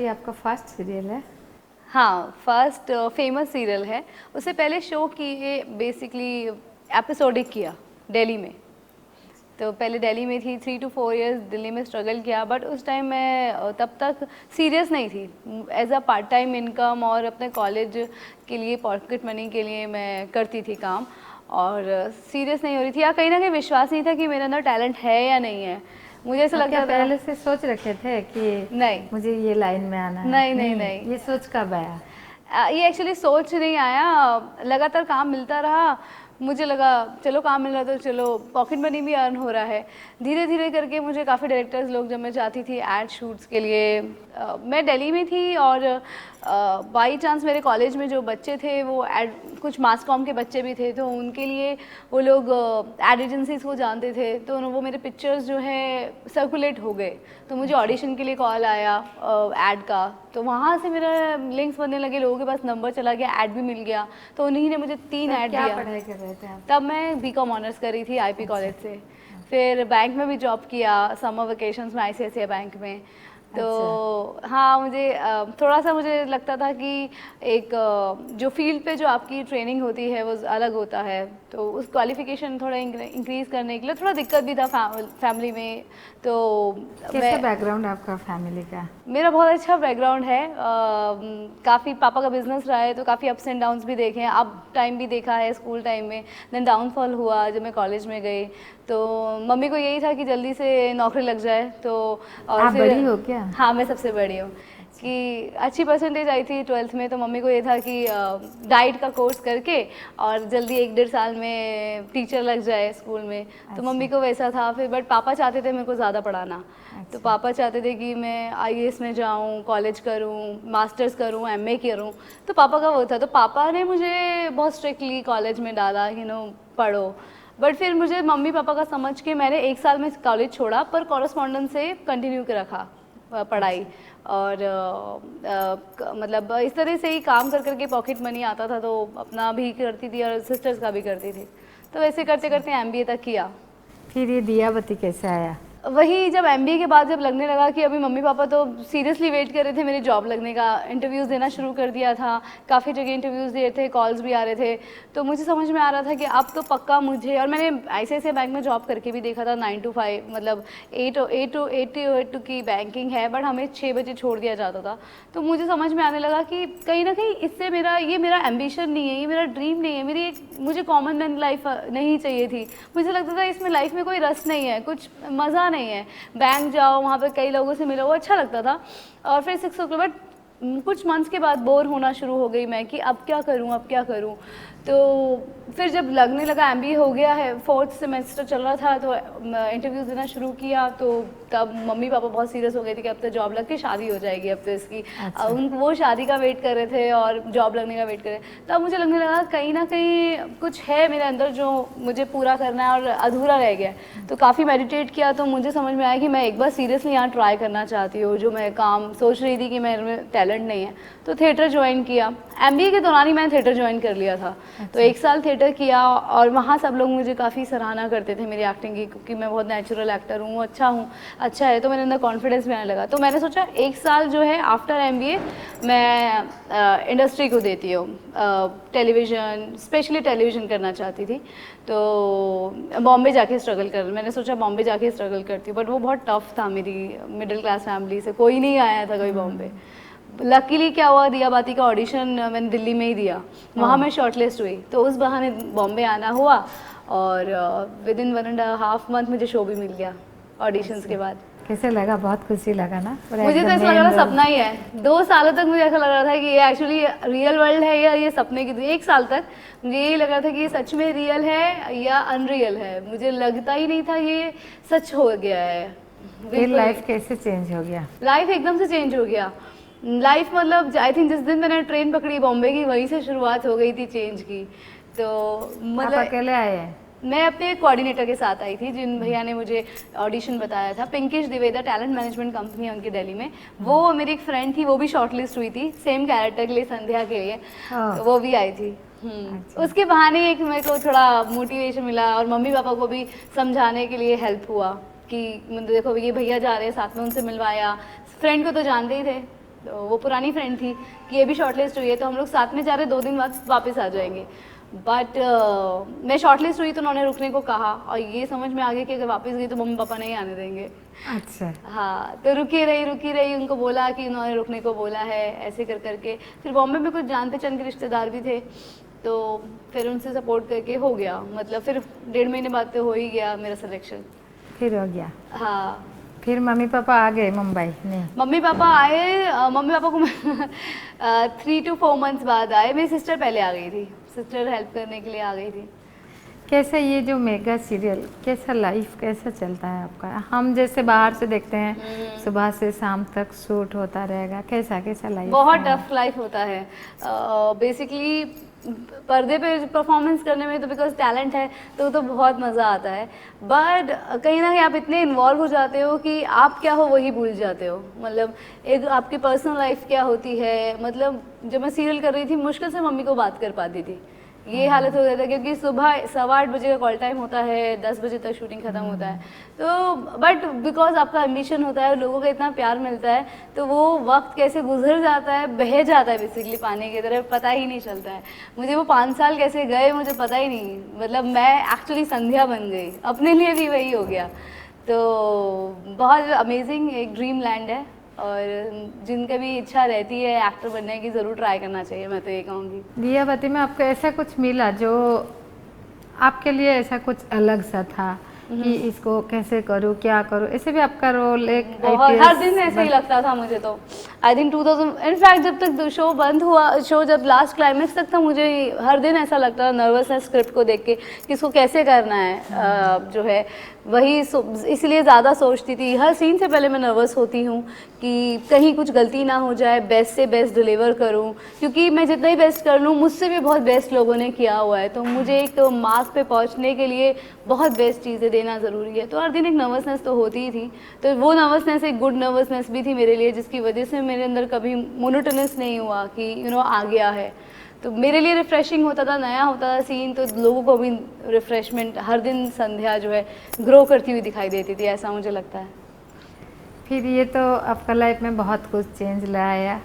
आपका first serial है? हाँ, फर्स्ट फेमस सीरियल है। उससे पहले शो किए बेसिकली एपिसोडिक किया दिल्ली में। तो पहले दिल्ली में थी, 3 to 4 इयर्स दिल्ली में स्ट्रगल किया, बट उस टाइम मैं तब तक सीरियस नहीं थी। As a part time income और अपने कॉलेज के लिए पॉकेट मनी के लिए मैं करती थी काम, और सीरियस नहीं हो रही थी, या कहीं ना कहीं विश्वास नहीं था कि मेरे अंदर टैलेंट है या नहीं है। मुझे ऐसा लगता था पहले से सोच रखे थे कि नहीं, मुझे ये लाइन में आना है? नहीं नहीं नहीं, ये सोच कब आया? ये एक्चुअली सोच नहीं आया, लगातार काम मिलता रहा। मुझे लगा चलो काम मिल रहा तो चलो पॉकेट मनी भी अर्न हो रहा है। धीरे धीरे करके मुझे काफ़ी डायरेक्टर्स लोग, जब मैं जाती थी एड शूट्स के लिए, मैं दिल्ली में थी और बाई चांस मेरे कॉलेज में जो बच्चे थे वो एड, कुछ मास कॉम के बच्चे भी थे, तो उनके लिए वो लोग एड एजेंसीज को जानते थे, तो वो मेरे पिक्चर्स जो है सर्कुलेट हो गए। तो मुझे ऑडिशन के लिए कॉल आया ऐड का, तो वहाँ से मेरा लिंक्स बनने लगे, लोगों के पास नंबर चला गया, ऐड भी मिल गया। तो उन्हीं ने मुझे 3 ऐड दिया। क्या पढ़ाई कर रहे थे आप? तब मैं बीकॉम ऑनर्स कर रही थी आईपी कॉलेज से। फिर बैंक में भी जॉब किया, समर वेकेशंस में आईसीआईसीआई बैंक में। तो हाँ, मुझे थोड़ा सा मुझे लगता था कि एक जो फील्ड पे जो आपकी ट्रेनिंग होती है वो अलग होता है, तो उस क्वालिफिकेशन थोड़ा इंक्रीज करने के लिए थोड़ा दिक्कत भी था फैमिली में। तो कैसा बैकग्राउंड है आपका फैमिली का? मेरा बहुत अच्छा बैकग्राउंड है, काफ़ी पापा का बिजनेस रहा है, तो काफ़ी अप्स एंड डाउन्स भी देखे हैं, अप टाइम भी देखा है स्कूल टाइम में, देन डाउनफॉल हुआ जब मैं कॉलेज में गई। तो मम्मी को यही था कि जल्दी से नौकरी लग जाए। तो और आप फिर बड़ी हो क्या? हाँ, मैं सबसे बड़ी हूँ। कि अच्छी परसेंटेज आई थी 12th में, तो मम्मी को ये था कि डाइट का कोर्स करके और जल्दी 1-1.5 साल में टीचर लग जाए स्कूल में। तो मम्मी को वैसा था फिर, बट पापा चाहते थे मेरे को ज़्यादा पढ़ाना। तो पापा चाहते थे कि मैं आईएएस में जाऊँ, कॉलेज करूँ, मास्टर्स करूँ, एमए करूँ। तो पापा का वो था, तो पापा ने मुझे बहुत स्ट्रिक्टली कॉलेज में डाला, पढ़ो। बट फिर मुझे मम्मी पापा का समझ के मैंने 1 साल में कॉलेज छोड़ा, पर कॉरेस्पॉन्डेंस से कंटिन्यू रखा पढ़ाई। और मतलब इस तरह से ही काम कर करके पॉकेट मनी आता था, तो अपना भी करती थी और सिस्टर्स का भी करती थी। तो वैसे करते करते एमबीए तक किया। फिर ये दियाबती कैसे आया? वही जब एमबीए के बाद जब लगने लगा कि अभी मम्मी पापा तो सीरियसली वेट कर रहे थे मेरी जॉब लगने का, इंटरव्यूज़ देना शुरू कर दिया था, काफ़ी जगह इंटरव्यूज़ दिए थे, कॉल्स भी आ रहे थे। तो मुझे समझ में आ रहा था कि अब तो पक्का मुझे, और मैंने आईसीआईसीआई बैंक में जॉब करके भी देखा था 9 to 5, मतलब 8 की बैंकिंग है, बट हमें 6 बजे छोड़ दिया जाता था। तो मुझे समझ में आने लगा कि कहीं ना कहीं इससे ये मेरा एम्बिशन नहीं है, ये मेरा ड्रीम नहीं है, मेरी एक मुझे कॉमन मैन लाइफ नहीं चाहिए थी। मुझे लगता था इसमें लाइफ में कोई रस नहीं है, कुछ मज़ा नहीं है। बैंक जाओ, वहाँ पे कई लोगों से मिलो, वो अच्छा लगता था। और फिर 6 o'clock, बट कुछ मंथ्स के बाद बोर होना शुरू हो गई मैं कि अब क्या करूँ, अब क्या करूँ। तो फिर जब लगने लगा एमबीए हो गया है, 4th सेमेस्टर चल रहा था, तो इंटरव्यूज़ देना शुरू किया। तो तब मम्मी पापा बहुत सीरियस हो गए थे कि अब तो जॉब लग के शादी हो जाएगी, अब तो इसकी। वो शादी का वेट कर रहे थे और जॉब लगने का वेट कर रहे। तब मुझे लगने लगा कहीं ना कहीं कुछ है मेरे अंदर जो मुझे पूरा करना है और अधूरा रह गया। तो काफ़ी मेडिटेट किया, तो मुझे समझ में आया कि मैं एक बार सीरियसली यहाँ ट्राई करना चाहती हूँ, जो मैं काम सोच रही थी कि मेरे में टैलेंट नहीं है। तो थिएटर ज्वाइन किया, एमबीए के दौरान ही मैंने थिएटर ज्वाइन कर लिया था। तो 1 साल थिएटर किया, और वहाँ सब लोग मुझे काफ़ी सराहना करते थे मेरी एक्टिंग की, क्योंकि मैं बहुत नेचुरल एक्टर हूँ, अच्छा है। तो मेरे अंदर कॉन्फिडेंस भी आने लगा। तो मैंने सोचा 1 साल जो है आफ्टर एमबीए मैं इंडस्ट्री को देती हूँ, टेलीविज़न, स्पेशली टेलीविज़न करना चाहती थी। तो बॉम्बे जाके स्ट्रगल कर, मैंने सोचा बॉम्बे जाके स्ट्रगल करती हूँ, बट वो बहुत टफ था। मेरी मिडिल क्लास फैमिली से कोई नहीं आया था कोई बॉम्बे। लकीली क्या हुआ, दियाबाती का ऑडिशन मैंने दिल्ली में ही दिया, वहाँ मैं शॉर्टलिस्ट हुई, तो उस बहाने बॉम्बे आना हुआ। और विदिन 1.5 month मुझे शो भी मिल गया ऑडिशंस के बाद। कैसे लगा? बहुत खुशी लगा ना? मुझे तो ऐसा लग रहा सपना ही है। 2 सालों तक मुझे ऐसा लग रहा था कि ये एक्चुअली रियल वर्ल्ड है या ये सपने की। 1 साल तक मुझे यही लग रहा था कि ये सच में रियल है या अनरियल है, मुझे लगता ही नहीं था ये सच हो गया है। फिर लाइफ कैसे चेंज हो गया? लाइफ एकदम से चेंज हो गया। लाइफ मतलब आई थिंक जिस दिन मैंने ट्रेन पकड़ी बॉम्बे की, वहीं से शुरुआत हो गई थी चेंज की। तो मतलब आप अकेले आए हैं? मैं अपने कोऑर्डिनेटर के साथ आई थी, जिन भैया ने मुझे ऑडिशन बताया था। पिंकिश द्विवेदा टैलेंट मैनेजमेंट कंपनी है उनकी दिल्ली में। वो मेरी एक फ्रेंड थी, वो भी शॉर्टलिस्ट हुई थी सेम कैरेक्टर के लिए, संध्या के लिए। तो वो भी आई थी। उसके बहाने एक मेरे को थोड़ा मोटिवेशन मिला, और मम्मी पापा को भी समझाने के लिए हेल्प हुआ कि देखो ये भैया जा रहे हैं साथ में, उनसे मिलवाया। फ्रेंड को तो जानते ही थे, तो वो पुरानी फ्रेंड थी कि ये भी शॉर्टलिस्ट हुई है, तो हम लोग साथ में जा रहे 2 दिन बाद वापस आ जाएंगे। बट मैं शॉर्टलिस्ट हुई तो उन्होंने रुकने को कहा, और ये समझ में आ गया कि अगर वापस गई तो मम्मी पापा नहीं आने देंगे। अच्छा। हाँ, तो रुकी रही, उनको बोला कि उन्होंने रुकने को बोला है, ऐसे कर करके। फिर बॉम्बे में कुछ जान पहचान के रिश्तेदार भी थे, तो फिर उनसे सपोर्ट करके हो गया। मतलब फिर 1.5 महीने बाद तो हो ही गया मेरा सिलेक्शन। फिर हो गया। हाँ, फिर मम्मी पापा आ गए मुंबई? नहीं, मम्मी पापा आए, मम्मी पापा को 3 to 4 मंथ्स बाद आए। मेरी सिस्टर पहले आ गई थी, सिस्टर हेल्प करने के लिए आ गई थी। कैसे ये जो मेगा सीरियल, कैसा लाइफ कैसा चलता है आपका? हम जैसे बाहर से देखते हैं सुबह से शाम तक शूट होता रहेगा, कैसा कैसा लाइफ? बहुत टफ लाइफ होता है। बेसिकली पर्दे पे परफॉर्मेंस करने में तो बिकॉज टैलेंट है तो बहुत मज़ा आता है, बट कहीं ना कहीं आप इतने इन्वॉल्व हो जाते हो कि आप क्या हो वही भूल जाते हो। मतलब एक आपकी पर्सनल लाइफ क्या होती है। मतलब जब मैं सीरियल कर रही थी मुश्किल से मम्मी को बात कर पाती थी, ये हालत हो जाता है, क्योंकि सुबह 8:15 बजे का कॉल टाइम होता है, 10 बजे तक शूटिंग खत्म होता है। तो बट बिकॉज आपका एम्बिशन होता है और लोगों का इतना प्यार मिलता है, तो वो वक्त कैसे गुजर जाता है, बह जाता है बेसिकली पानी की तरह, पता ही नहीं चलता है। मुझे वो 5 साल कैसे गए मुझे पता ही नहीं। मतलब मैं एक्चुअली संध्या बन गई, अपने लिए भी वही हो गया। तो बहुत अमेजिंग एक ड्रीम लैंड है, और जिनका भी इच्छा रहती है एक्टर बनने की ज़रूर ट्राई करना चाहिए, मैं तो ये कहूँगी। दियावती में आपको ऐसा कुछ मिला जो आपके लिए ऐसा कुछ अलग सा था कि इसको कैसे करूँ, क्या करूँ? ऐसे भी आपका रोल एक बहुत IPS हर दिन ऐसे ही लगता था मुझे। तो आई थिंक 2000 इनफैक्ट जब तक शो बंद हुआ, शो जब लास्ट क्लाइमेक्स तक था, मुझे हर दिन ऐसा लगता था नर्वसनेस स्क्रिप्ट को देख के कि इसको कैसे करना है। जो है वही इसलिए ज़्यादा सोचती थी। हर सीन से पहले मैं नर्वस होती हूँ कि कहीं कुछ गलती ना हो जाए, बेस्ट से बेस्ट डिलीवर करूँ, क्योंकि मैं जितना ही बेस्ट कर लूँ मुझसे भी बहुत बेस्ट लोगों ने किया हुआ है। तो मुझे एक मार्क पे पहुँचने के लिए बहुत बेस्ट चीज़ें देना ज़रूरी है। तो हर दिन एक नर्वसनेस तो होती ही थी। तो वो नर्वसनेस एक गुड नर्वसनेस भी थी मेरे लिए, जिसकी वजह से मेरे अंदर कभी मोनोटोनस नहीं हुआ कि आ गया है। तो मेरे लिए रिफ़्रेशिंग होता था, नया होता था सीन, तो लोगों को भी रिफ़्रेशमेंट। हर दिन संध्या जो है ग्रो करती हुई दिखाई देती थी, ऐसा मुझे लगता है। फिर ये तो आपका लाइफ में बहुत कुछ चेंज लाया।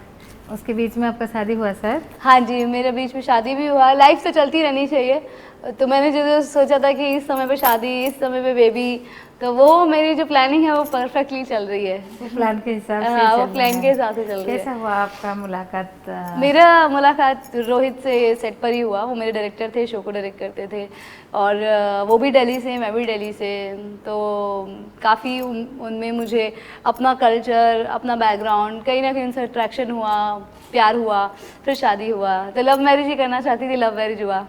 उसके बीच में आपका शादी हुआ सर? हाँ जी, मेरे बीच में शादी भी हुआ। लाइफ तो चलती रहनी चाहिए। तो मैंने जो सोचा था कि इस समय पे शादी, इस समय पे बेबी, तो वो मेरी जो प्लानिंग है वो परफेक्टली चल रही है। प्लान के हिसाब से हाँ, वो चल प्लान रहा के है। हिसाब से चल रही है। कैसा हुआ आपका मुलाकात? मेरा मुलाकात रोहित से सेट पर ही हुआ। वो मेरे डायरेक्टर थे, शो को डायरेक्ट करते थे, और वो भी दिल्ली से, मैं भी दिल्ली से। तो काफ़ी उनमें मुझे अपना कल्चर, अपना बैकग्राउंड, कहीं ना कहीं उनसे अट्रैक्शन हुआ, प्यार हुआ, फिर शादी हुआ। तो लव मैरिज ही करना चाहती थी, लव मैरिज हुआ।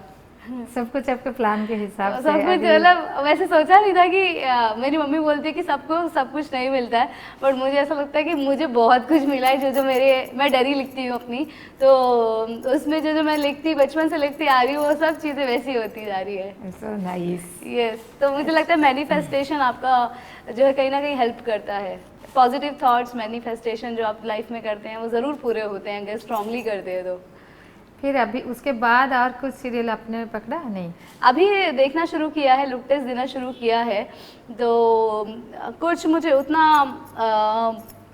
सब कुछ आपके प्लान के हिसाब से? सब कुछ मतलब वैसे सोचा नहीं था कि मेरी मम्मी बोलती है कि सबको सब कुछ नहीं मिलता है, बट मुझे ऐसा लगता है कि मुझे बहुत कुछ मिला है। जो मैं डायरी लिखती हूँ अपनी, तो उसमें जो मैं लिखती, बचपन से लिखती आ रही हूँ, वो सब चीज़ें वैसी होती जा रही है। So nice. यस, तो मुझे लगता है मैनिफेस्टेशन आपका जो है कहीं ना कहीं हेल्प करता है। पॉजिटिव थॉट्स, मैनिफेस्टेशन जो आप लाइफ में करते हैं वो ज़रूर पूरे होते हैं अगर स्ट्रांगली करते हैं तो। फिर अभी उसके बाद और कुछ सीरियल आपने पकड़ा नहीं? अभी देखना शुरू किया है, लुक टेस्ट देना शुरू किया है। तो कुछ मुझे उतना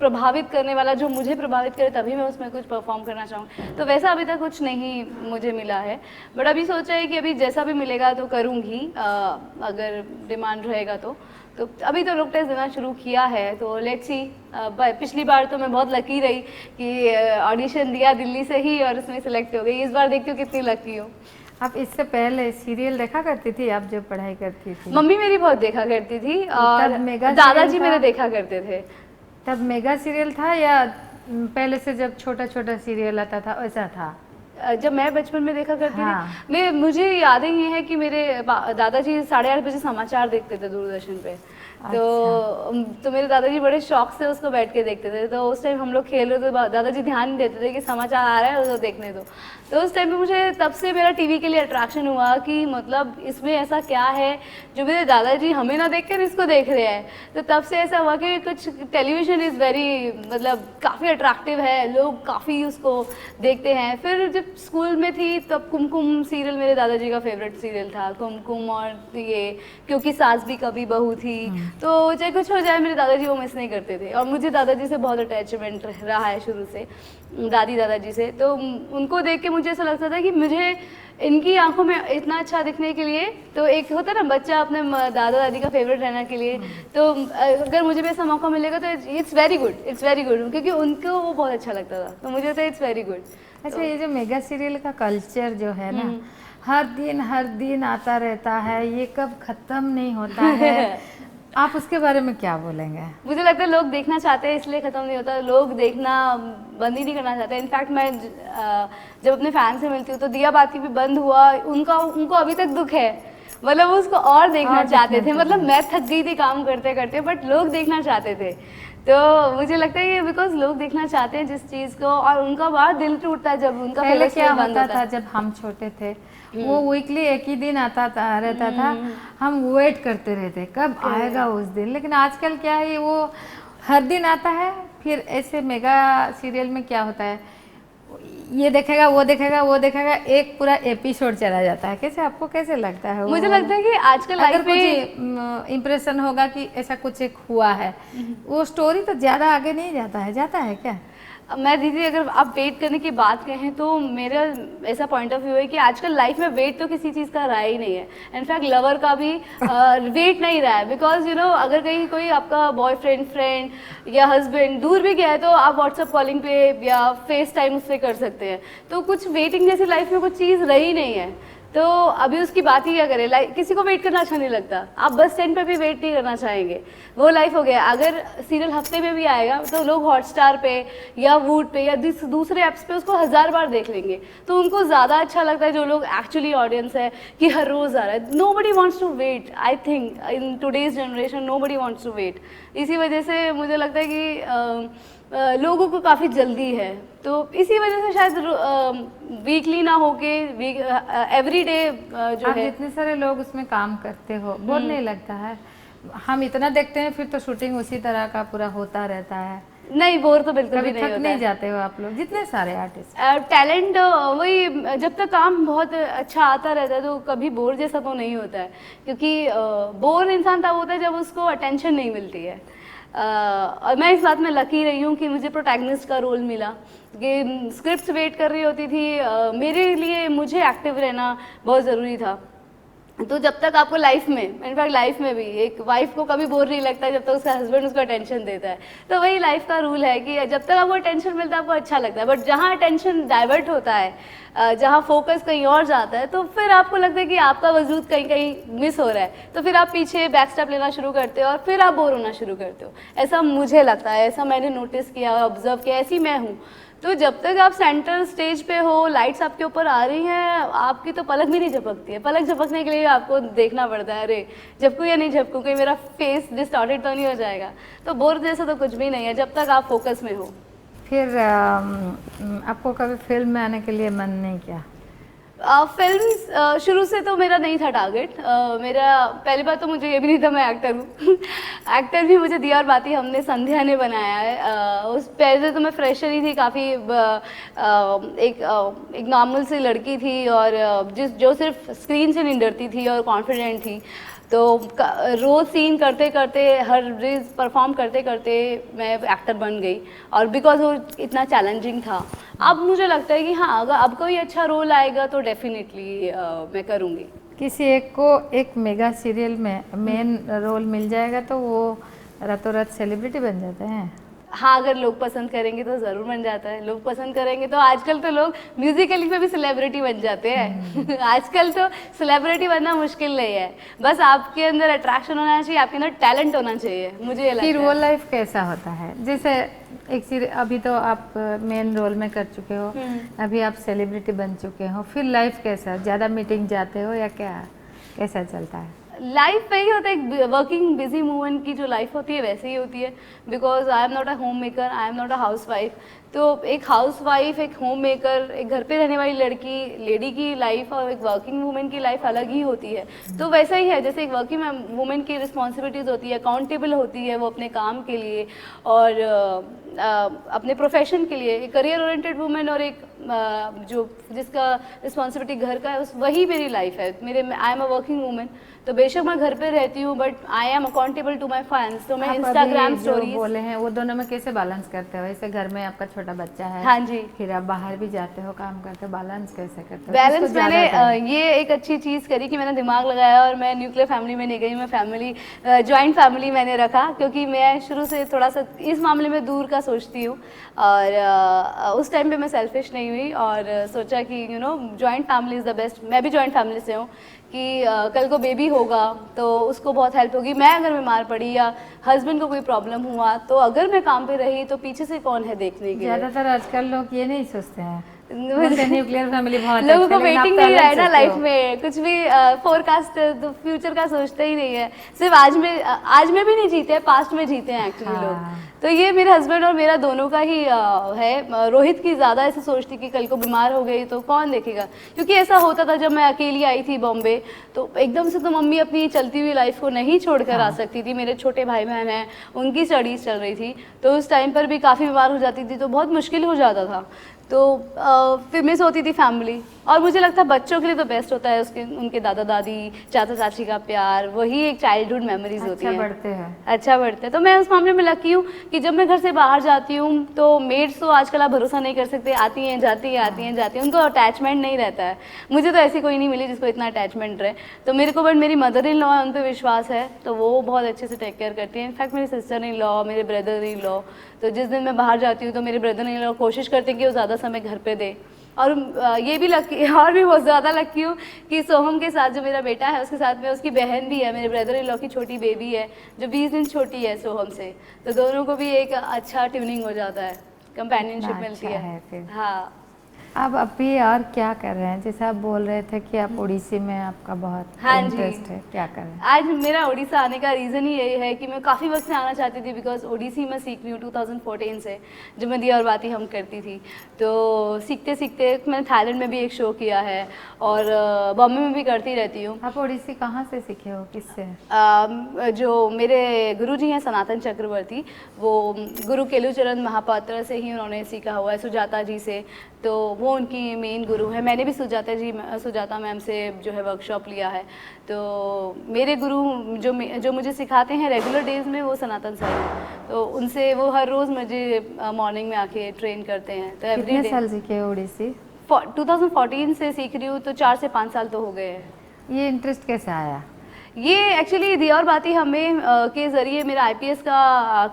प्रभावित करने वाला, जो मुझे प्रभावित करे तभी मैं उसमें कुछ परफॉर्म करना चाहूँ, तो वैसा अभी तक कुछ नहीं मुझे मिला है। बट अभी सोचा है कि अभी जैसा भी मिलेगा तो करूँगी, अगर डिमांड रहेगा तो अभी तो लुक टेस्ट देना शुरू किया है, तो लेट्स सी। पिछली बार तो मैं बहुत लकी रही कि ऑडिशन दिया दिल्ली से ही और उसमें सेलेक्ट हो गई। इस बार देखती हूँ कितनी लकी हूँ। आप इससे पहले सीरियल देखा करती थी, आप जब पढ़ाई करती थी? मम्मी मेरी बहुत देखा करती थी, और दादाजी मेरे देखा करते थे। तब मेगा सीरियल था या पहले से जब छोटा छोटा सीरियल आता था वैसा था? जब मैं बचपन में देखा करती हाँ। थी, मुझे यादें ये है कि मेरे दादाजी 8:30 बजे समाचार देखते थे दूरदर्शन पे। तो मेरे दादाजी बड़े शौक से उसको बैठ के देखते थे। तो उस टाइम हम लोग खेल रहे थे, दादाजी ध्यान नहीं देते थे कि समाचार आ रहा है तो देखने दो। तो उस टाइम पे मुझे तब से मेरा टीवी के लिए अट्रैक्शन हुआ कि मतलब इसमें ऐसा क्या है जो मेरे दादाजी हमें ना देखकर इसको देख रहे हैं। तो तब से ऐसा हुआ कि कुछ टेलीविज़न इज़ वेरी, मतलब काफ़ी अट्रैक्टिव है, लोग काफ़ी उसको देखते हैं। फिर जब स्कूल में थी तब कुमकुम सीरियल मेरे दादाजी का फेवरेट सीरियल था, कुमकुम और ये क्योंकि सास भी कभी बहू थी। तो चाहे कुछ हो जाए मेरे दादाजी वो मिस नहीं करते थे, और मुझे दादाजी से बहुत अटैचमेंट रहा है शुरू से, दादी दादाजी से। तो उनको देख के मुझे ऐसा लगता था कि मुझे इनकी आंखों में इतना अच्छा दिखने के लिए, तो एक होता है ना बच्चा अपने दादा दादी का फेवरेट रहने के लिए, तो अगर मुझे भी ऐसा मौका मिलेगा तो इट्स वेरी गुड, क्योंकि उनको वो बहुत अच्छा लगता था, तो मुझे लगता है इट्स वेरी गुड। अच्छा, ये जो मेगा सीरियल का कल्चर जो है ना, हर दिन आता रहता है, ये कब खत्म नहीं होता है। आप उसके बारे में क्या बोलेंगे? मुझे लगता है लोग देखना चाहते हैं इसलिए ख़त्म नहीं होता, लोग देखना बंद ही नहीं करना चाहते। इनफैक्ट मैं जब अपने फैन से मिलती हूँ तो दिया बाती भी बंद हुआ, उनको अभी तक दुख है, मतलब वो उसको और देखना चाहते थे। मतलब मैं थक गई थी काम करते करते, बट लोग देखना चाहते थे। तो मुझे लगता है ये बिकॉज लोग देखना चाहते हैं जिस चीज़ को, और उनका बहुत दिल टूटता है जब उनका पहले क्या होता था जब हम छोटे थे, वो वीकली एक ही दिन आता रहता था, हम वेट करते रहते कब आएगा उस दिन। लेकिन आजकल क्या है, वो हर दिन आता है। फिर ऐसे मेगा सीरियल में क्या होता है, ये देखेगा वो देखेगा, एक पूरा एपिसोड चला जाता है। कैसे, आपको कैसे लगता है? मुझे लगता है कि आजकल अगर कुछ इम्प्रेशन होगा कि ऐसा कुछ एक हुआ है, वो स्टोरी तो ज़्यादा आगे नहीं जाता है क्या? मैं दीदी, अगर आप वेट करने की बात कहें तो मेरा ऐसा पॉइंट ऑफ व्यू है कि आजकल लाइफ में वेट तो किसी चीज़ का रहा ही नहीं है। इनफैक्ट लवर का भी वेट नहीं रहा है, बिकॉज यू नो अगर कहीं कोई आपका बॉयफ्रेंड, फ्रेंड या हस्बैंड दूर भी गया है तो आप व्हाट्सएप कॉलिंग पे या फेस टाइम उससे कर सकते हैं। तो कुछ वेटिंग जैसी लाइफ में कुछ चीज़ रही नहीं है। तो अभी उसकी बात ही क्या करें, लाइक किसी को वेट करना अच्छा नहीं लगता, आप बस स्टैंड पे भी वेट नहीं करना चाहेंगे, वो लाइफ हो गया। अगर सीरियल हफ्ते में भी आएगा तो लोग हॉटस्टार पे या वूड पे या दूसरे ऐप्स पे उसको 1000 बार देख लेंगे, तो उनको ज़्यादा अच्छा लगता है, जो लोग एक्चुअली ऑडियंस है, कि हर रोज़ आ रहा है। Nobody wants to wait, I think in today's generation nobody wants to wait. इसी वजह से मुझे लगता है कि लोगों को काफ़ी जल्दी है, तो इसी वजह से शायद वीकली ना होके एवरी डे जो आप है। जितने सारे लोग उसमें काम करते हो, बोर नहीं लगता है? हम इतना देखते हैं, फिर तो शूटिंग उसी तरह का पूरा होता रहता है। नहीं, बोर तो बिल्कुल भी नहीं थक नहीं जाते हो आप लोग, जितने सारे आर्टिस्ट? टैलेंट वही, जब तक काम बहुत अच्छा आता रहता है तो कभी बोर जैसा तो नहीं होता है, क्योंकि बोर इंसान तब होता है जब उसको अटेंशन नहीं मिलती है। और मैं इस बात में लकी रही हूँ कि मुझे प्रोटैगनिस्ट का रोल मिला, कि स्क्रिप्ट्स वेट कर रही होती थी, मेरे लिए मुझे एक्टिव रहना बहुत ज़रूरी था। तो जब तक आपको लाइफ में, इनफैक्ट लाइफ में भी एक वाइफ को कभी बोर नहीं लगता जब तक उसका हस्बैंड उसको अटेंशन देता है। तो वही लाइफ का रूल है कि जब तक आपको अटेंशन मिलता है आपको अच्छा लगता है, बट जहाँ अटेंशन डाइवर्ट होता है, जहाँ फोकस कहीं और जाता है, तो फिर आपको लगता है कि आपका वजूद कहीं कहीं मिस हो रहा है, तो फिर आप पीछे बैक स्टेप लेना शुरू करते हो और फिर आप बोर होना शुरू करते हो। ऐसा मुझे लगता है, ऐसा मैंने नोटिस किया, ऑब्जर्व किया, ऐसी मैं हूँ। तो जब तक आप सेंटर स्टेज पे हो, लाइट्स आपके ऊपर आ रही हैं, आपकी तो पलक भी नहीं झपकती है। पलक झपकने के लिए आपको देखना पड़ता है, अरे झपकूँ या नहीं झपकूँ, कहीं मेरा फेस डिस्टॉर्टेड तो नहीं हो जाएगा। तो बोर जैसा तो कुछ भी नहीं है जब तक आप फोकस में हो। फिर आपको कभी फिल्म में आने के लिए मन नहीं किया? फिल्म शुरू से तो मेरा नहीं था टारगेट। मेरा पहली बात तो मुझे ये भी नहीं था मैं एक्टर हूँ। एक्टर भी मुझे दिया और बाती हमने संध्या ने बनाया है। उस पहले तो मैं फ्रेशर ही थी काफ़ी, एक नॉर्मल सी लड़की थी और जो सिर्फ स्क्रीन से नहीं डरती थी और कॉन्फिडेंट थी। तो रोज़ सीन करते करते, हर रोज़ परफॉर्म करते करते मैं एक्टर बन गई, और बिकॉज वो इतना चैलेंजिंग था। अब मुझे लगता है कि हाँ, अगर अब कोई अच्छा रोल आएगा तो डेफिनेटली मैं करूँगी। किसी एक को एक मेगा सीरियल में मेन रोल मिल जाएगा तो वो रातों रात सेलिब्रिटी बन जाते हैं? हाँ, अगर लोग पसंद करेंगे तो ज़रूर बन जाता है। लोग पसंद करेंगे तो आजकल तो लोग म्यूजिकली में भी सेलिब्रिटी बन जाते हैं। आजकल तो सेलिब्रिटी बनना मुश्किल नहीं है, बस आपके अंदर अट्रैक्शन होना चाहिए, आपके अंदर टैलेंट होना चाहिए, मुझे ये लगता है। फिर वो लाइफ कैसा होता है? जैसे एक सीरियल, अभी तो आप मेन रोल में कर चुके हो, अभी आप सेलिब्रिटी बन चुके हो, फिर लाइफ कैसा? ज़्यादा मीटिंग जाते हो या क्या, कैसा चलता है? लाइफ वही होता है, एक वर्किंग बिजी वूमन की जो लाइफ होती है वैसे ही होती है, because I am not a home maker, I am not a house wife. तो एक हाउस वाइफ, एक होम मेकर, एक घर पे रहने वाली लड़की, लेडी की लाइफ और एक वर्किंग वूमेन की लाइफ अलग ही होती है। तो वैसा ही है, जैसे एक वर्किंग वूमेन की रिस्पॉन्सिबिलिटीज़ होती है, अकाउंटेबल होती है वो अपने काम के लिए और अपने प्रोफेशन के लिए। एक करियर ओरिएंटेड वूमेन और एक जो जिसका रिस्पॉन्सिबिलिटी घर का है उस वही मेरी लाइफ है। I am a working women, तो बेशक मैं घर पे रहती हूँ but I am accountable to my fans. तो मैं आप इंस्टाग्राम अभी जो स्टोरीज बोले हैं वो दोनों में कैसे बैलेंस करते हो? ऐसे घर में आपका छोटा बच्चा है, हाँ जी, फिर आप बाहर भी जाते हो, काम करते हो, बैलेंस कैसे करते हो? बैलेंस किसको मैंने ज्यादा time? ये एक अच्छी चीज़ करी कि मैंने दिमाग लगाया और मैं न्यूक्लियर फैमिली में नहीं गई, मैं फैमिली जॉइंट फैमिली मैंने रखा, क्योंकि मैं शुरू से थोड़ा सा इस मामले में दूर का सोचती हूँ। और उस टाइम पे मैं सेल्फिश नहीं हुई और सोचा कि you know joint family is the best. मैं भी जॉइंट फैमिली से हूँ कि कल को बेबी होगा तो उसको बहुत हेल्प होगी। मैं अगर बीमार पड़ी या हस्बैंड को कोई प्रॉब्लम हुआ तो अगर मैं काम पे रही तो पीछे से कौन है देखने के लिए। ज्यादातर आजकल लोग ये नहीं सोचते हैं, न्यूक्लियर फैमिली बहुत लोगों को अच्छा, लेकिन आप वेटिंग तो नहीं अलग है ना सोचते लाइफ हो। में, कुछ भी फोरकास्ट फ्यूचर का सोचते ही नहीं है, सिर्फ आज में भी नहीं जीते हैं, पास्ट में जीते हैं एक्चुअली हाँ। लोग। तो ये मेरे हस्बैंड और मेरा दोनों का ही है। रोहित की ज़्यादा ऐसे सोचती कि कल को बीमार हो गई तो कौन देखेगा, क्योंकि ऐसा होता था जब मैं अकेली आई थी बॉम्बे, तो एकदम से तो मम्मी अपनी चलती हुई लाइफ को नहीं छोड़कर आ सकती थी। मेरे छोटे भाई बहन हैं, उनकी स्टडीज़ चल रही थी, तो उस टाइम पर भी काफ़ी बीमार हो जाती थी तो बहुत मुश्किल हो जाता था। तो फिर मिस होती थी फैमिली, और मुझे लगता है बच्चों के लिए तो बेस्ट होता है उसके उनके दादा दादी चाचा चाची का प्यार, वही एक चाइल्डहुड मेमोरीज होती हैं, अच्छा बढ़ते हैं। तो मैं उस मामले में लकी हूँ कि जब मैं घर से बाहर जाती हूँ तो मेड्स तो आजकल आप भरोसा नहीं कर सकते, आती हैं जाती हैं आती हैं जाती हैं, उनको अटैचमेंट नहीं रहता है। मुझे तो ऐसी कोई नहीं मिली जिसको इतना अटैचमेंट रहे, तो मेरे को बट मेरी मदर इन लॉ है, उन पर विश्वास है, तो वो बहुत अच्छे से टेक केयर करती हैं। इनफैक्ट मेरी सिस्टर इन लॉ, मेरे ब्रदर इन लॉ, तो जिस दिन मैं बाहर जाती हूँ तो मेरे ब्रदर इन लॉ कोशिश करते हैं कि वो ज़्यादा समय घर पे दे। और ये भी लकी, और भी बहुत ज़्यादा लकी हूँ कि सोहम के साथ जो मेरा बेटा है उसके साथ में उसकी बहन भी है, मेरे ब्रदर इन लॉ की छोटी बेबी है जो 20 दिन छोटी है सोहम से, तो दोनों को भी एक अच्छा ट्यूनिंग हो जाता है, कंपेनियनशिप मिलती है। हाँ, आप अभी और क्या कर रहे हैं? जैसे आप बोल रहे थे कि आप ओडिसी में आपका बहुत इंटरेस्ट है, क्या कर रहे हैं? आज मेरा ओडिशा आने का रीज़न ही यही है कि मैं काफ़ी वक्त से आना चाहती थी, बिकॉज ओडिसी मैं सीख रही हूँ 2014 से, जब मैं दिया और बाती हम करती थी। तो सीखते सीखते मैंने थाईलैंड में भी एक शो किया है और बॉम्बे में भी करती रहती हूँ। आप ओडिसी कहाँ से सीखे हो, किससे? जो मेरे गुरु जी हैं सनातन चक्रवर्ती, वो गुरु केलुचरण महापात्र से ही उन्होंने सीखा हुआ है, सुजाता जी से, तो वो उनकी मेन गुरु है। मैंने भी सुजाता मैम से जो है वर्कशॉप लिया है। तो मेरे गुरु जो मुझे सिखाते हैं रेगुलर डेज में वो सनातन सर हैं, तो उनसे वो हर रोज़ मुझे मॉर्निंग में आके ट्रेन करते हैं। तो एवरी कितने साल सीखे हो ओडिसी? 2014 से सीख रही हूँ, तो 4 से 5 साल तो हो गए हैं। ये इंटरेस्ट कैसे आया? ये एक्चुअली दिया और बाती हमें के ज़रिए मेरा आईपीएस का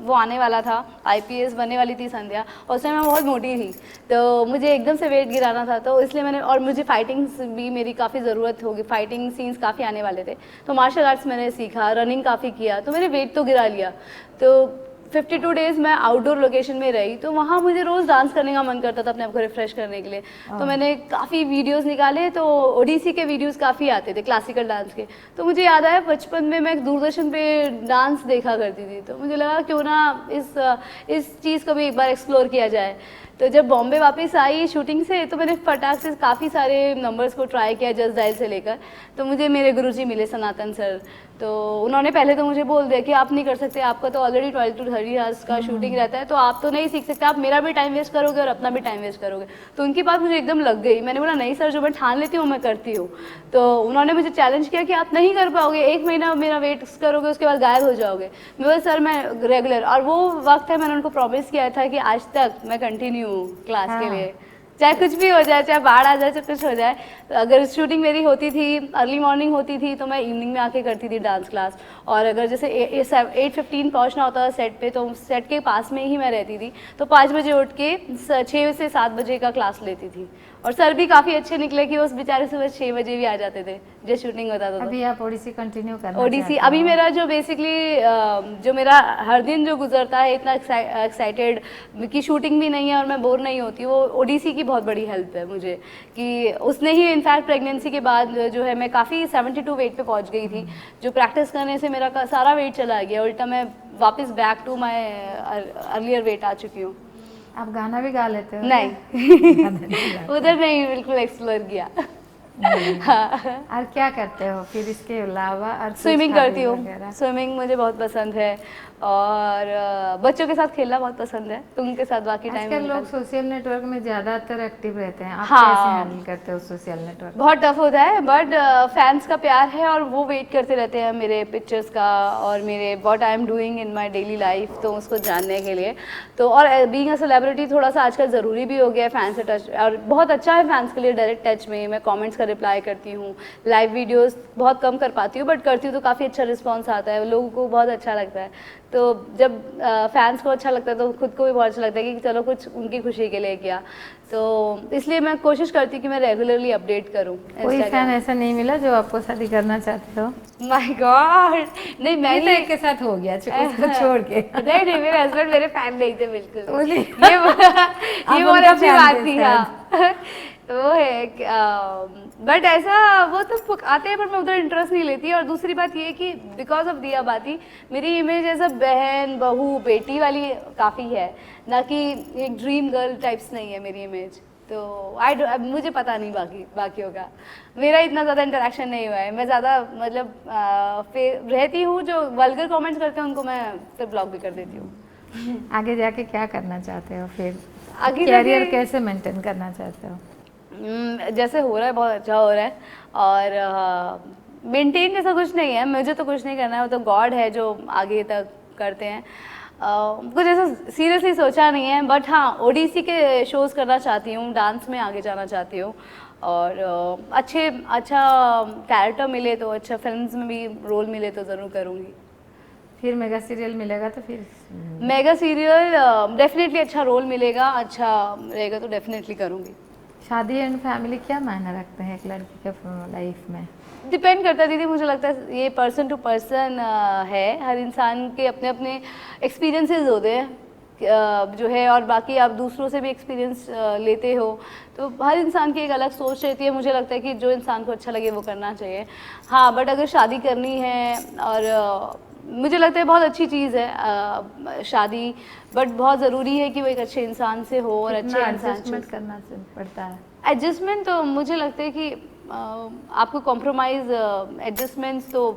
वो आने वाला था, आईपीएस बनने वाली थी संध्या, और उस टाइम मैं बहुत मोटी थी, तो मुझे एकदम से वेट गिराना था, तो इसलिए मैंने, और मुझे फाइटिंग्स भी मेरी काफ़ी ज़रूरत होगी, फाइटिंग सीन्स काफ़ी आने वाले थे, तो मार्शल आर्ट्स मैंने सीखा, रनिंग काफ़ी किया, तो मैंने वेट तो गिरा लिया। तो 52 डेज़ मैं आउटडोर लोकेशन में रही, तो वहाँ मुझे रोज़ डांस करने का मन करता था अपने आप को रिफ्रेश करने के लिए। तो मैंने काफ़ी वीडियोस निकाले, तो ओडिसी के वीडियोस काफ़ी आते थे क्लासिकल डांस के, तो मुझे याद आया बचपन में मैं दूरदर्शन पे डांस देखा करती थी, तो मुझे लगा क्यों ना इस चीज़ को भी एक बार एक्सप्लोर किया जाए। तो जब बॉम्बे वापस आई शूटिंग से, तो मैंने फटाक से काफ़ी सारे नंबर्स को ट्राई किया जस्ट डायल से लेकर, तो मुझे मेरे गुरुजी मिले सनातन सर, तो उन्होंने पहले तो मुझे बोल दिया कि आप नहीं कर सकते, आपका तो ऑलरेडी 12 to 30 आवर्स का शूटिंग रहता है, तो आप तो नहीं सीख सकते, आप मेरा भी टाइम वेस्ट करोगे और अपना भी टाइम वेस्ट करोगे। तो उनकी बात मुझे एकदम लग गई, मैंने बोला नहीं सर, जो मैं ठान लेती हूँ मैं करती हूँ। तो उन्होंने मुझे चैलेंज किया कि आप नहीं कर पाओगे, 1 महीना मेरा वेट करोगे उसके बाद गायब हो जाओगे। मैं बोला सर मैं रेगुलर, और वो वक्त है मैंने उनको प्रॉमिस किया था कि आज तक मैं कंटिन्यू क्लास के लिए, चाहे कुछ भी हो जाए, चाहे बाढ़ आ जाए, चाहे कुछ हो जाए। तो अगर शूटिंग मेरी होती थी अर्ली मॉर्निंग होती थी तो मैं इवनिंग में आके करती थी डांस क्लास, और अगर जैसे 8:15 पहुंचना होता था सेट पे, तो सेट के पास में ही मैं रहती थी, तो 5 बजे उठ के 6 से 7 बजे का क्लास लेती थी। और सर भी काफ़ी अच्छे निकले कि उस बेचारे सुबह 6 बजे भी आ जाते थे जब शूटिंग होता था। अभी आप ओडिसी कंटिन्यू करना ओडिसी अभी मेरा जो बेसिकली जो मेरा हर दिन जो गुजरता है इतना एक्साइटेड कि शूटिंग भी नहीं है और मैं बोर नहीं होती, वो ओडिसी की बहुत बड़ी हेल्प है मुझे, कि उसने ही इनफैक्ट प्रेगनेंसी के बाद जो है मैं काफ़ी 72 वेट पे पहुंच गई थी, जो प्रैक्टिस करने से मेरा सारा वेट चला गया, उल्टा मैं वापस back to my earlier weight आ चुकी हूँ। आप गाना भी गा लेते हो? नहीं उधर नहीं, बिल्कुल एक्सप्लोर किया। हाँ। और क्या करते हो फिर इसके अलावा? और स्विमिंग करती हूँ, स्विमिंग मुझे बहुत पसंद है, और बच्चों के साथ खेलना बहुत पसंद है, तो उनके साथ बाकी टाइम आजकल लोग सोशल नेटवर्क में ज्यादातर एक्टिव रहते हैं, आप हाँ। कैसे हैंडल करते हो सोशल नेटवर्क? बहुत टफ होता है, बट फैंस का प्यार है और वो वेट करते रहते हैं मेरे पिक्चर्स का और मेरे what I am doing in my daily life, तो उसको जानने के लिए। तो और बीइंग अ सेलिब्रिटी थोड़ा सा आजकल ज़रूरी भी हो गया है फैंस से टच, और बहुत अच्छा है फैंस के लिए डायरेक्ट टच में। मैं कमेंट्स का रिप्लाई करती हूँ, लाइव वीडियोस बहुत कम कर पाती हूँ, बट करती हूँ तो काफ़ी अच्छा रिस्पॉन्स आता है, लोगों को बहुत अच्छा लगता है। तो जब फैंस को अच्छा लगता है तो खुद को भी बहुत अच्छा लगता है कि चलो कुछ उनकी खुशी के लिए किया, तो इसलिए मैं कोशिश करती हूँ कि मैं रेगुलरली अपडेट करूँ। कोई फैन ऐसा नहीं मिला जो आपको शादी करना चाहते हो? माय गॉड, नहीं मैं ये तो एक के साथ हो गया, उसको छोड़ के। नहीं नहीं, मेरे हस्बैंड मेरे फैन नहीं थे बिल्कुल। ये ये बहुत उनका अच्छी fan बात थे थी। शायद। हाँ वो है बट ऐसा वो तो आते हैं, पर मैं उधर इंटरेस्ट नहीं लेती। और दूसरी बात ये है कि बिकॉज ऑफ दिया बाती मेरी इमेज ऐसा बहन बहू बेटी वाली काफ़ी है, ना कि एक ड्रीम गर्ल टाइप्स नहीं है मेरी इमेज। तो मुझे पता नहीं बाकियों का, मेरा इतना ज़्यादा इंटरेक्शन नहीं हुआ है। मैं ज़्यादा मतलब रहती हूँ, जो वल्गर कमेंट्स करते हैं उनको मैं फिर ब्लॉक भी कर देती हूँ। आगे जाके क्या करना चाहते हो फिर? आगे कैरियर जाके कैसे मेंटेन करना चाहते हो? जैसे हो रहा है बहुत अच्छा हो रहा है, और मेंटेन जैसा कुछ नहीं है, मुझे तो कुछ नहीं करना है, वो तो गॉड है जो आगे तक करते हैं। कुछ ऐसा सीरियसली सोचा नहीं है, बट हाँ ओडीसी के शोज़ करना चाहती हूँ, डांस में आगे जाना चाहती हूँ, और अच्छा कैरेक्टर मिले तो, अच्छा फिल्म्स में भी रोल मिले तो ज़रूर करूँगी। फिर मेगा सीरियल मिलेगा तो फिर? मेगा सीरियल डेफिनेटली अच्छा रोल मिलेगा, अच्छा रहेगा तो डेफिनेटली करूँगी। शादी एंड फैमिली क्या मायने रखते हैं एक लड़की के लाइफ में? डिपेंड करता है दीदी, मुझे लगता है ये पर्सन टू पर्सन है, हर इंसान के अपने अपने एक्सपीरियंसेस होते हैं जो है, और बाकी आप दूसरों से भी एक्सपीरियंस लेते हो, तो हर इंसान की एक अलग सोच रहती है। मुझे लगता है कि जो इंसान को अच्छा लगे वो करना चाहिए। हाँ बट अगर शादी करनी है, और मुझे लगता है बहुत अच्छी चीज़ है शादी, बट बहुत ज़रूरी है कि वो एक अच्छे इंसान से हो और अच्छे इंसान एडजस्टमेंट करना पड़ता है। एडजस्टमेंट तो मुझे लगता है कि आपको कॉम्प्रोमाइज़ एडजस्टमेंट्स तो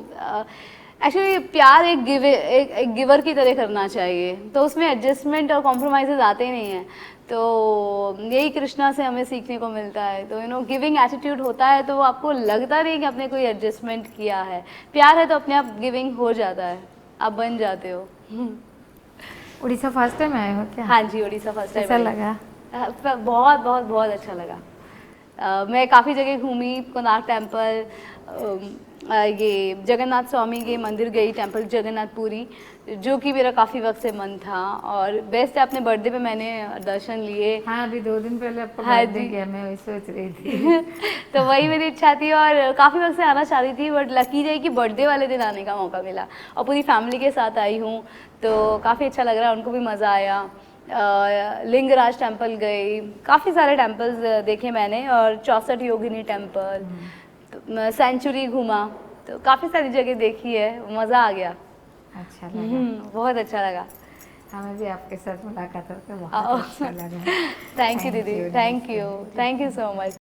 एक्चुअली प्यार एक गिवर की तरह करना चाहिए, तो उसमें एडजस्टमेंट और कॉम्प्रोमाइज़ आते ही नहीं हैं। तो यही कृष्णा से हमें सीखने को मिलता है। तो गिविंग एटीट्यूड होता है तो आपको लगता नहीं कि आपने कोई एडजस्टमेंट किया है। प्यार है तो अपने आप गिविंग हो जाता है, आप बन जाते हो। उड़ीसा फर्स्ट टाइम आए हो क्या? हाँ जी, उड़ीसा फर्स्ट टाइम। कैसा लगा? बहुत बहुत बहुत अच्छा लगा। मैं काफ़ी जगह घूमी, कोणार्क टेम्पल, ये जगन्नाथ स्वामी के मंदिर गई, टेम्पल जगन्नाथपुरी, जो कि मेरा काफ़ी वक्त से मन था, और बेस्ट है अपने बर्थडे पे मैंने दर्शन लिए। हाँ अभी 2 दिन पहले आपको हाँ बर्थडे जी। किया, मैं वही सोच रही थी। तो वही मेरी इच्छा थी, और काफ़ी वक्त से आना चाह रही थी, बट लकी रही कि बर्थडे वाले दिन आने का मौका मिला, और पूरी फैमिली के साथ आई हूँ, तो काफ़ी अच्छा लग रहा है, उनको भी मज़ा आया। लिंगराज टेम्पल गई, काफ़ी सारे टेम्पल्स देखे मैंने, और 64 योगिनी टेम्पल, तो सेंचुरी घूमा, तो काफ़ी सारी जगह देखी है, मज़ा आ गया। अच्छा लगा। बहुत अच्छा लगा। हमें भी आपके साथ मुलाकात होकर बहुत अच्छा लगा। थैंक यू दीदी, थैंक यू सो मच।